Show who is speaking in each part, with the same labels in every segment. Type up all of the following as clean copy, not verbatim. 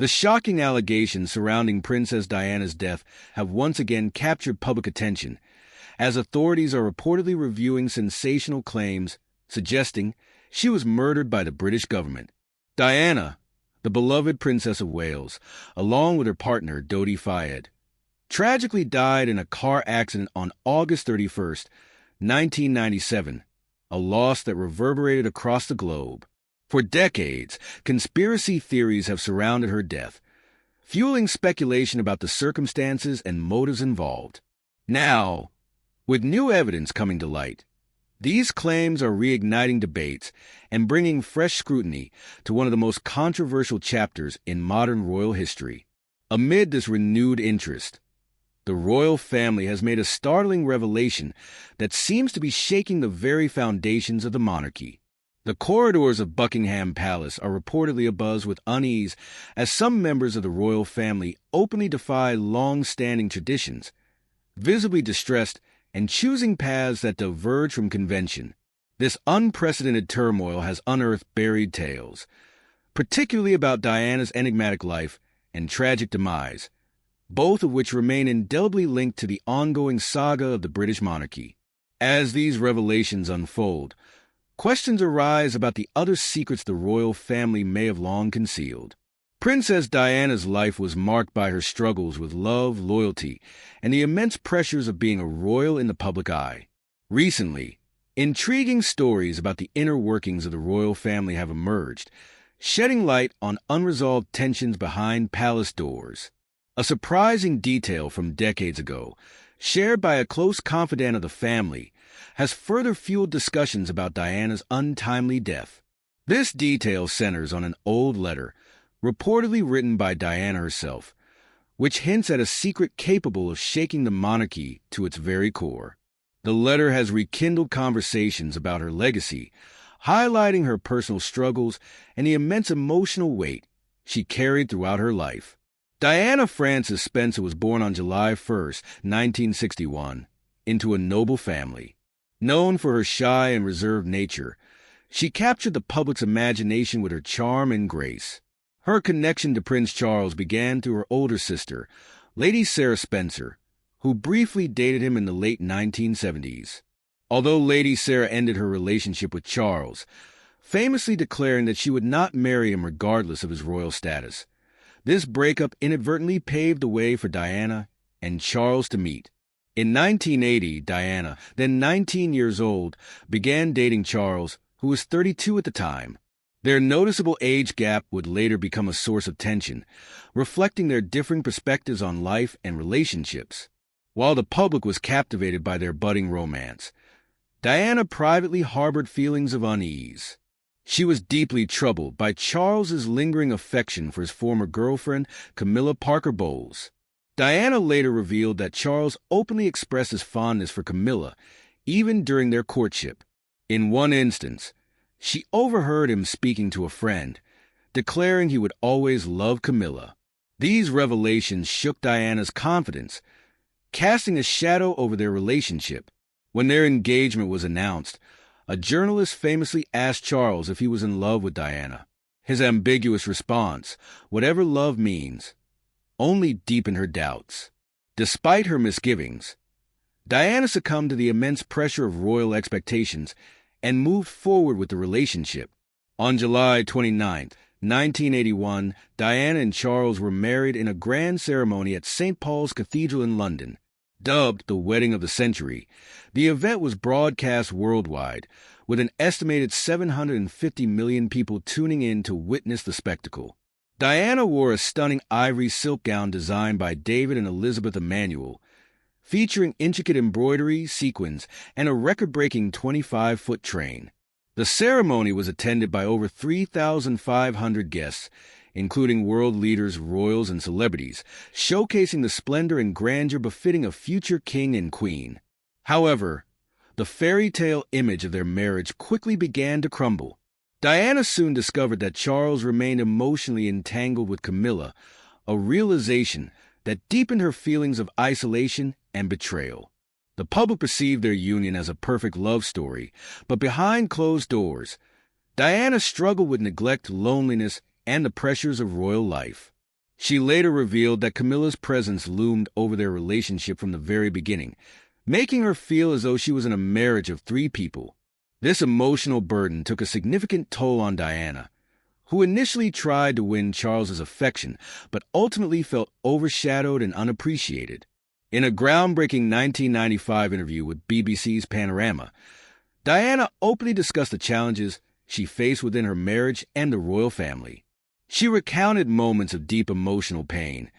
Speaker 1: The shocking allegations surrounding Princess Diana's death have once again captured public attention, as authorities are reportedly reviewing sensational claims suggesting she was murdered by the British government. Diana, the beloved Princess of Wales, along with her partner Dodi Fayed, tragically died in a car accident on August 31st, 1997, a loss that reverberated across the globe. For decades, conspiracy theories have surrounded her death, fueling speculation about the circumstances and motives involved. Now, with new evidence coming to light, these claims are reigniting debates and bringing fresh scrutiny to one of the most controversial chapters in modern royal history. Amid this renewed interest, the royal family has made a startling revelation that seems to be shaking the very foundations of the monarchy. The corridors of Buckingham Palace are reportedly abuzz with unease as some members of the royal family openly defy long-standing traditions, visibly distressed and choosing paths that diverge from convention. This unprecedented turmoil has unearthed buried tales, particularly about Diana's enigmatic life and tragic demise, both of which remain indelibly linked to the ongoing saga of the British monarchy. As these revelations unfold, questions arise about the other secrets the royal family may have long concealed. Princess Diana's life was marked by her struggles with love, loyalty, and the immense pressures of being a royal in the public eye. Recently, intriguing stories about the inner workings of the royal family have emerged, shedding light on unresolved tensions behind palace doors. A surprising detail from decades ago, shared by a close confidant of the family, has further fueled discussions about Diana's untimely death. This detail centers on an old letter, reportedly written by Diana herself, which hints at a secret capable of shaking the monarchy to its very core. The letter has rekindled conversations about her legacy, highlighting her personal struggles and the immense emotional weight she carried throughout her life. Diana Frances Spencer was born on July 1st, 1961, into a noble family. Known for her shy and reserved nature, she captured the public's imagination with her charm and grace. Her connection to Prince Charles began through her older sister, Lady Sarah Spencer, who briefly dated him in the late 1970s. Although Lady Sarah ended her relationship with Charles, famously declaring that she would not marry him regardless of his royal status, this breakup inadvertently paved the way for Diana and Charles to meet. In 1980, Diana, then 19 years old, began dating Charles, who was 32 at the time. Their noticeable age gap would later become a source of tension, reflecting their differing perspectives on life and relationships. While the public was captivated by their budding romance, Diana privately harbored feelings of unease. She was deeply troubled by Charles's lingering affection for his former girlfriend, Camilla Parker Bowles. Diana later revealed that Charles openly expressed his fondness for Camilla, even during their courtship. In one instance, she overheard him speaking to a friend, declaring he would always love Camilla. These revelations shook Diana's confidence, casting a shadow over their relationship. When their engagement was announced, a journalist famously asked Charles if he was in love with Diana. His ambiguous response, "Whatever love means," only deepened her doubts. Despite her misgivings, Diana succumbed to the immense pressure of royal expectations and moved forward with the relationship. On July 29, 1981, Diana and Charles were married in a grand ceremony at St. Paul's Cathedral in London. Dubbed the Wedding of the Century, the event was broadcast worldwide, with an estimated 750 million people tuning in to witness the spectacle. Diana wore a stunning ivory silk gown designed by David and Elizabeth Emanuel, featuring intricate embroidery, sequins, and a record-breaking 25-foot train. The ceremony was attended by over 3,500 guests, including world leaders, royals, and celebrities, showcasing the splendor and grandeur befitting a future king and queen. However, the fairy tale image of their marriage quickly began to crumble. Diana soon discovered that Charles remained emotionally entangled with Camilla, a realization that deepened her feelings of isolation and betrayal. The public perceived their union as a perfect love story, but behind closed doors, Diana struggled with neglect, loneliness, and the pressures of royal life. She later revealed that Camilla's presence loomed over their relationship from the very beginning, making her feel as though she was in a marriage of three people. This emotional burden took a significant toll on Diana, who initially tried to win Charles's affection, but ultimately felt overshadowed and unappreciated. In a groundbreaking 1995 interview with BBC's Panorama, Diana openly discussed the challenges she faced within her marriage and the royal family. She recounted moments of deep emotional pain,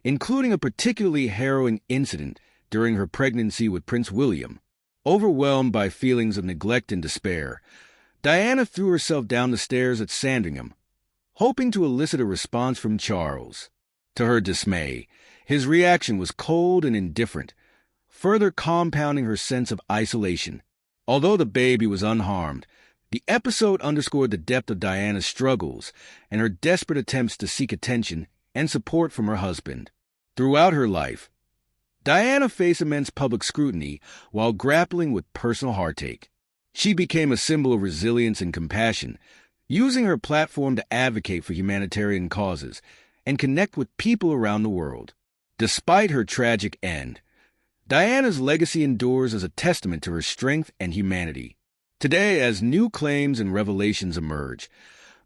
Speaker 1: including a particularly harrowing incident during her pregnancy with Prince William. Overwhelmed by feelings of neglect and despair, Diana threw herself down the stairs at Sandringham, hoping to elicit a response from Charles. To her dismay, his reaction was cold and indifferent, further compounding her sense of isolation. Although the baby was unharmed, the episode underscored the depth of Diana's struggles and her desperate attempts to seek attention and support from her husband. Throughout her life, Diana faced immense public scrutiny while grappling with personal heartache. She became a symbol of resilience and compassion, using her platform to advocate for humanitarian causes and connect with people around the world. Despite her tragic end, Diana's legacy endures as a testament to her strength and humanity. Today, as new claims and revelations emerge,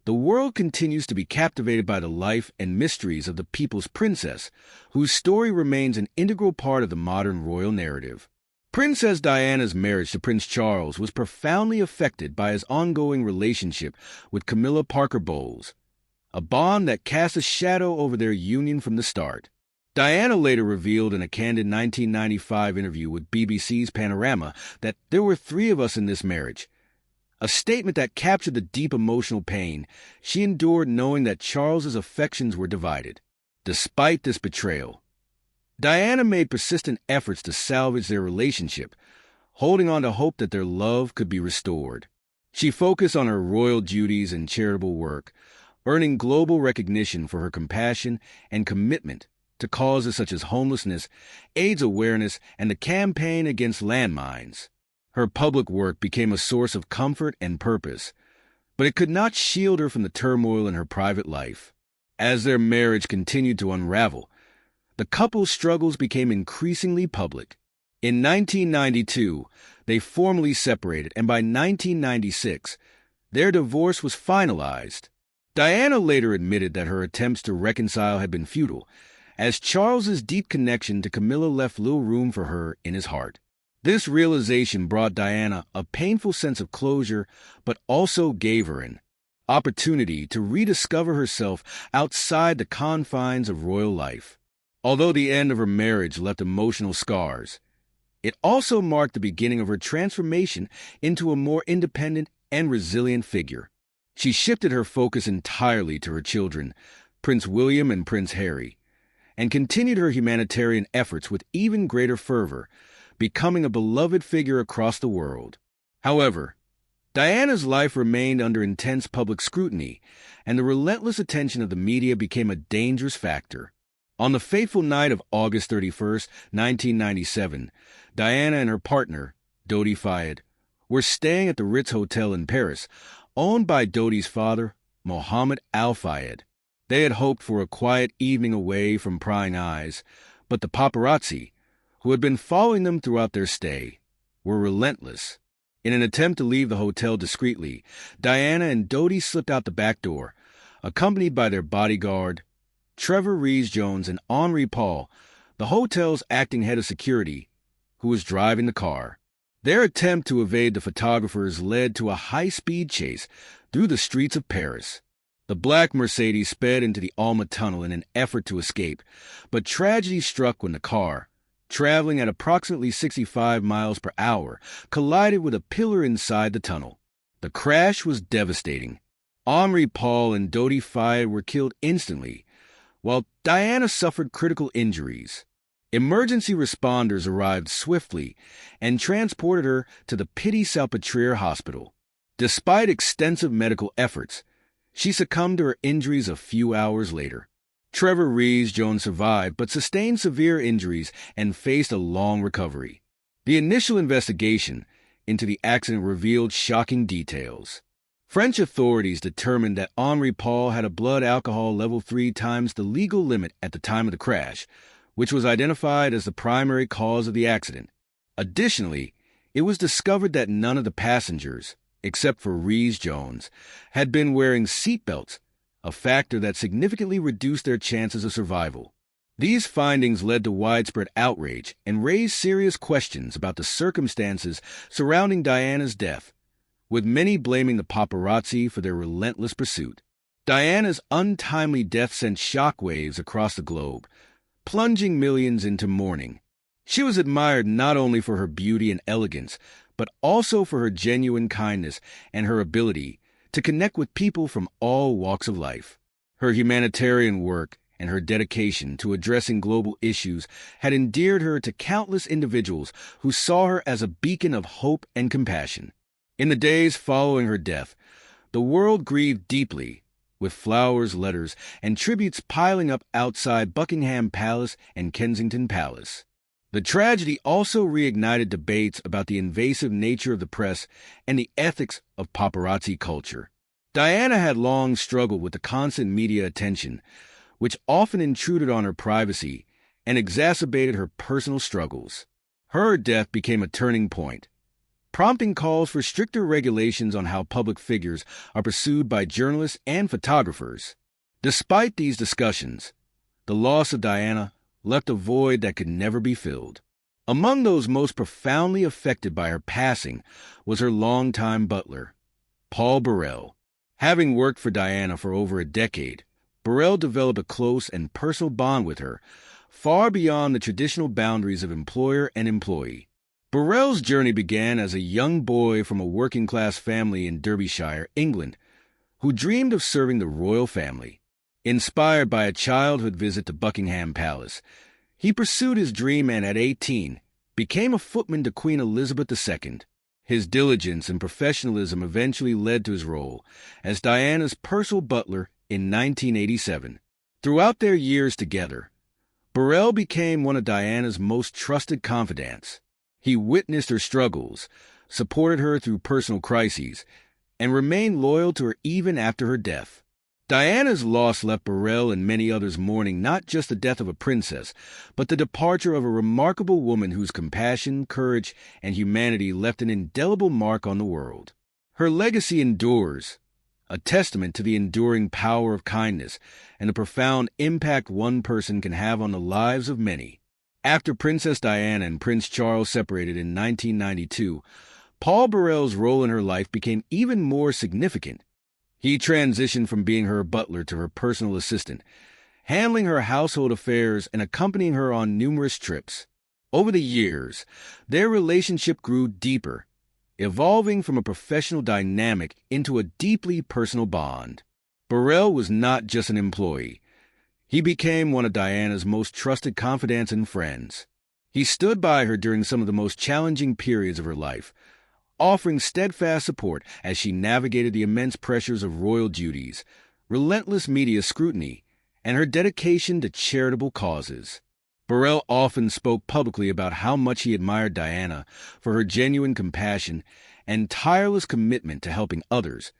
Speaker 1: the world continues to be captivated by the life and mysteries of the people's princess, whose story remains an integral part of the modern royal narrative. Princess Diana's marriage to Prince Charles was profoundly affected by his ongoing relationship with Camilla Parker Bowles, a bond that cast a shadow over their union from the start. Diana later revealed in a candid 1995 interview with BBC's Panorama that there were three of us in this marriage, a statement that captured the deep emotional pain she endured knowing that Charles's affections were divided. Despite this betrayal, Diana made persistent efforts to salvage their relationship, holding on to hope that their love could be restored. She focused on her royal duties and charitable work, earning global recognition for her compassion and commitment to causes such as homelessness, AIDS awareness, and the campaign against landmines. Her public work became a source of comfort and purpose, but it could not shield her from the turmoil in her private life. As their marriage continued to unravel, the couple's struggles became increasingly public. In 1992, they formally separated, and by 1996, their divorce was finalized. Diana later admitted that her attempts to reconcile had been futile, as Charles's deep connection to Camilla left little room for her in his heart. This realization brought Diana a painful sense of closure, but also gave her an opportunity to rediscover herself outside the confines of royal life. Although the end of her marriage left emotional scars, it also marked the beginning of her transformation into a more independent and resilient figure. She shifted her focus entirely to her children, Prince William and Prince Harry, and continued her humanitarian efforts with even greater fervor, becoming a beloved figure across the world. However, Diana's life remained under intense public scrutiny, and the relentless attention of the media became a dangerous factor. On the fateful night of August 31st, 1997, Diana and her partner, Dodi Fayed, were staying at the Ritz Hotel in Paris, owned by Dodi's father, Mohammed Al Fayed. They had hoped for a quiet evening away from prying eyes, but the paparazzi, who had been following them throughout their stay, were relentless. In an attempt to leave the hotel discreetly, Diana and Dodi slipped out the back door, accompanied by their bodyguard, Trevor Rees-Jones, and Henri Paul, the hotel's acting head of security, who was driving the car. Their attempt to evade the photographers led to a high-speed chase through the streets of Paris. The black Mercedes sped into the Alma Tunnel in an effort to escape, but tragedy struck when the car, traveling at approximately 65 miles per hour, collided with a pillar inside the tunnel. The crash was devastating. Henri Paul and Dodi Fayed were killed instantly, while Diana suffered critical injuries. Emergency responders arrived swiftly and transported her to the Pitié-Salpêtrière Hospital. Despite extensive medical efforts, she succumbed to her injuries a few hours later. Trevor Rees-Jones survived but sustained severe injuries and faced a long recovery. The initial investigation into the accident revealed shocking details. French authorities determined that Henri Paul had a blood alcohol level 3 times the legal limit at the time of the crash, which was identified as the primary cause of the accident. Additionally, it was discovered that none of the passengers, except for Rhys Jones, had been wearing seatbelts, a factor that significantly reduced their chances of survival. These findings led to widespread outrage and raised serious questions about the circumstances surrounding Diana's death, with many blaming the paparazzi for their relentless pursuit. Diana's untimely death sent shockwaves across the globe, plunging millions into mourning. She was admired not only for her beauty and elegance, but also for her genuine kindness and her ability to connect with people from all walks of life. Her humanitarian work and her dedication to addressing global issues had endeared her to countless individuals who saw her as a beacon of hope and compassion. In the days following her death, the world grieved deeply, with flowers, letters, and tributes piling up outside Buckingham Palace and Kensington Palace. The tragedy also reignited debates about the invasive nature of the press and the ethics of paparazzi culture. Diana had long struggled with the constant media attention, which often intruded on her privacy and exacerbated her personal struggles. Her death became a turning point, prompting calls for stricter regulations on how public figures are pursued by journalists and photographers. Despite these discussions, the loss of Diana left a void that could never be filled. Among those most profoundly affected by her passing was her longtime butler, Paul Burrell. Having worked for Diana for over a decade, Burrell developed a close and personal bond with her, far beyond the traditional boundaries of employer and employee. Burrell's journey began as a young boy from a working-class family in Derbyshire, England, who dreamed of serving the royal family. Inspired by a childhood visit to Buckingham Palace, he pursued his dream and at 18 became a footman to Queen Elizabeth II. His diligence and professionalism eventually led to his role as Diana's personal butler in 1987. Throughout their years together, Burrell became one of Diana's most trusted confidants. He witnessed her struggles, supported her through personal crises, and remained loyal to her even after her death. Diana's loss left Burrell and many others mourning not just the death of a princess, but the departure of a remarkable woman whose compassion, courage, and humanity left an indelible mark on the world. Her legacy endures, a testament to the enduring power of kindness and the profound impact one person can have on the lives of many. After Princess Diana and Prince Charles separated in 1992, Paul Burrell's role in her life became even more significant. He transitioned from being her butler to her personal assistant, handling her household affairs and accompanying her on numerous trips. Over the years, their relationship grew deeper, evolving from a professional dynamic into a deeply personal bond. Burrell was not just an employee. He became one of Diana's most trusted confidants and friends. He stood by her during some of the most challenging periods of her life, offering steadfast support as she navigated the immense pressures of royal duties, relentless media scrutiny, and her dedication to charitable causes. Burrell often spoke publicly about how much he admired Diana for her genuine compassion and tireless commitment to helping others,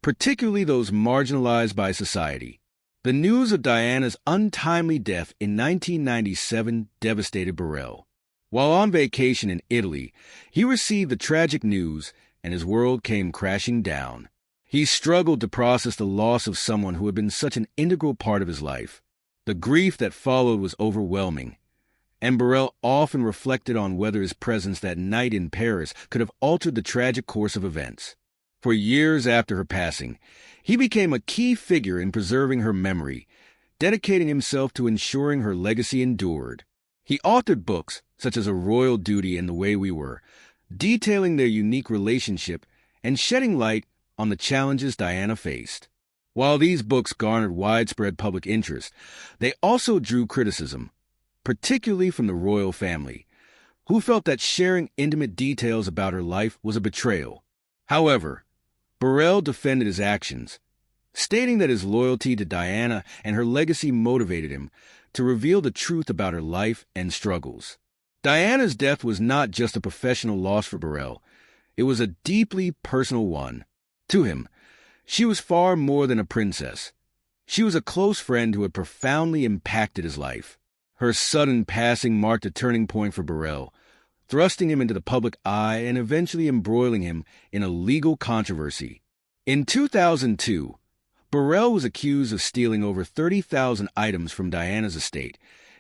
Speaker 1: particularly those marginalized by society. The news of Diana's untimely death in 1997 devastated Burrell. While on vacation in Italy, he received the tragic news and his world came crashing down. He struggled to process the loss of someone who had been such an integral part of his life. The grief that followed was overwhelming, and Burrell often reflected on whether his presence that night in Paris could have altered the tragic course of events. For years after her passing, he became a key figure in preserving her memory, dedicating himself to ensuring her legacy endured. He authored books such as A Royal Duty and The Way We Were, detailing their unique relationship and shedding light on the challenges Diana faced. While these books garnered widespread public interest, they also drew criticism, particularly from the royal family, who felt that sharing intimate details about her life was a betrayal. However, Burrell defended his actions, stating that his loyalty to Diana and her legacy motivated him to reveal the truth about her life and struggles. Diana's death was not just a professional loss for Burrell, it was a deeply personal one. To him, She was far more than a princess. She was a close friend who had profoundly impacted his life. Her sudden passing marked a turning point for Burrell, thrusting him into the public eye and eventually embroiling him in a legal controversy. In 2002, Burrell was accused of stealing over 30,000 items from Diana's estate,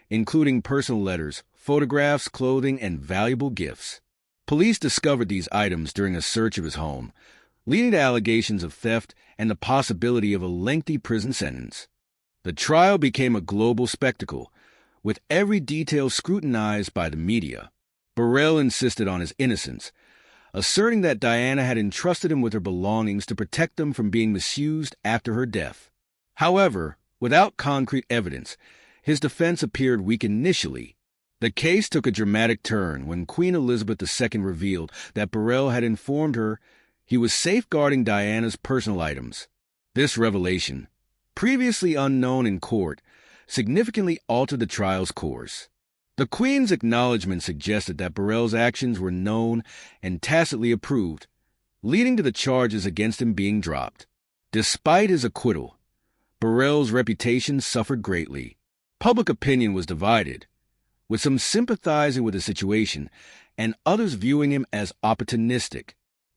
Speaker 1: including personal letters, photographs, clothing, and valuable gifts. Police discovered these items during a search of his home, leading to allegations of theft and the possibility of a lengthy prison sentence. The trial became a global spectacle, with every detail scrutinized by the media. Burrell insisted on his innocence, asserting that Diana had entrusted him with her belongings to protect them from being misused after her death. However, without concrete evidence, his defense appeared weak initially. The case took a dramatic turn when Queen Elizabeth II revealed that Burrell had informed her he was safeguarding Diana's personal items. This revelation, previously unknown in court, significantly altered the trial's course. The Queen's acknowledgment suggested that Burrell's actions were known and tacitly approved, leading to the charges against him being dropped. Despite his acquittal, Burrell's reputation suffered greatly. Public opinion was divided, with some sympathizing with the situation and others viewing him as opportunistic.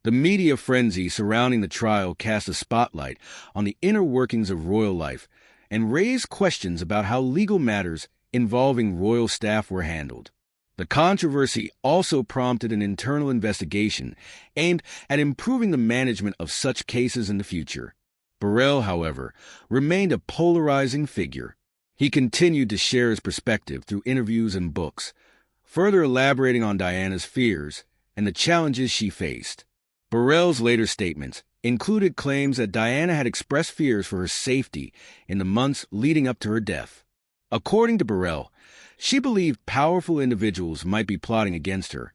Speaker 1: The media frenzy surrounding the trial cast a spotlight on the inner workings of royal life and raised questions about how legal matters involving royal staff were handled. The controversy also prompted an internal investigation aimed at improving the management of such cases in the future. Burrell, however, remained a polarizing figure. He continued to share his perspective through interviews and books, further elaborating on Diana's fears and the challenges she faced. Burrell's later statements included claims that Diana had expressed fears for her safety in the months leading up to her death. According to Burrell, she believed powerful individuals might be plotting against her,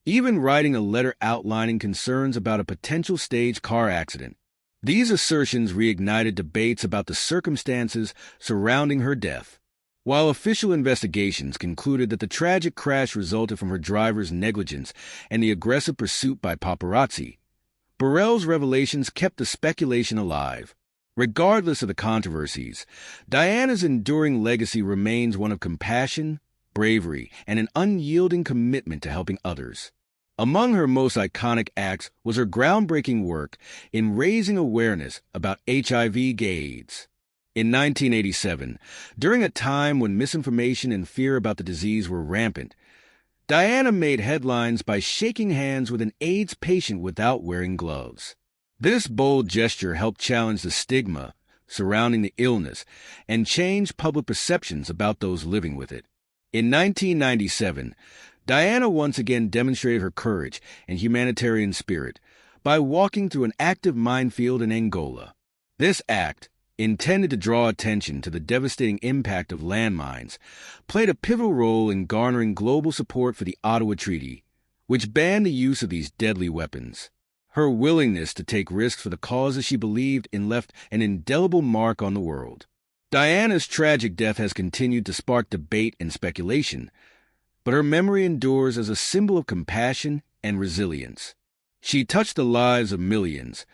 Speaker 1: even writing a letter outlining concerns about a potential staged car accident. These assertions reignited debates about the circumstances surrounding her death. While official investigations concluded that the tragic crash resulted from her driver's negligence and the aggressive pursuit by paparazzi, Burrell's revelations kept the speculation alive. Regardless of the controversies, Diana's enduring legacy remains one of compassion, bravery, and an unyielding commitment to helping others. Among her most iconic acts was her groundbreaking work in raising awareness about HIV/AIDS. In 1987, during a time when misinformation and fear about the disease were rampant, Diana made headlines by shaking hands with an AIDS patient without wearing gloves. This bold gesture helped challenge the stigma surrounding the illness and change public perceptions about those living with it. In 1997, Diana once again demonstrated her courage and humanitarian spirit by walking through an active minefield in Angola. This act, intended to draw attention to the devastating impact of landmines, played a pivotal role in garnering global support for the Ottawa Treaty, which banned the use of these deadly weapons. Her willingness to take risks for the causes she believed in left an indelible mark on the world. Diana's tragic death has continued to spark debate and speculation, but her memory endures as a symbol of compassion and resilience. She touched the lives of millions,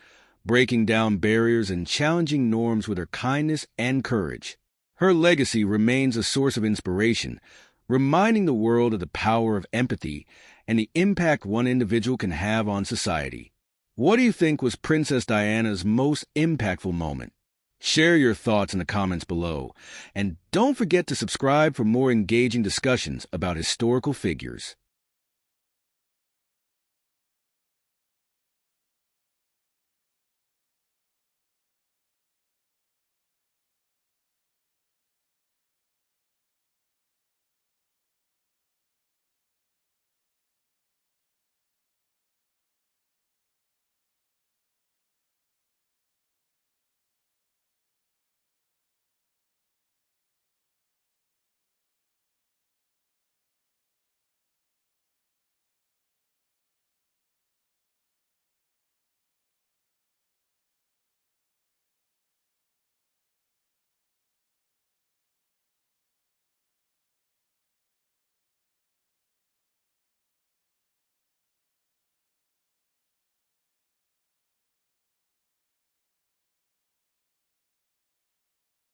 Speaker 1: breaking down barriers and challenging norms with her kindness and courage. Her legacy remains a source of inspiration, reminding the world of the power of empathy and the impact one individual can have on society. What do you think was Princess Diana's most impactful moment? Share your thoughts in the comments below, and don't forget to subscribe for more engaging discussions about historical figures.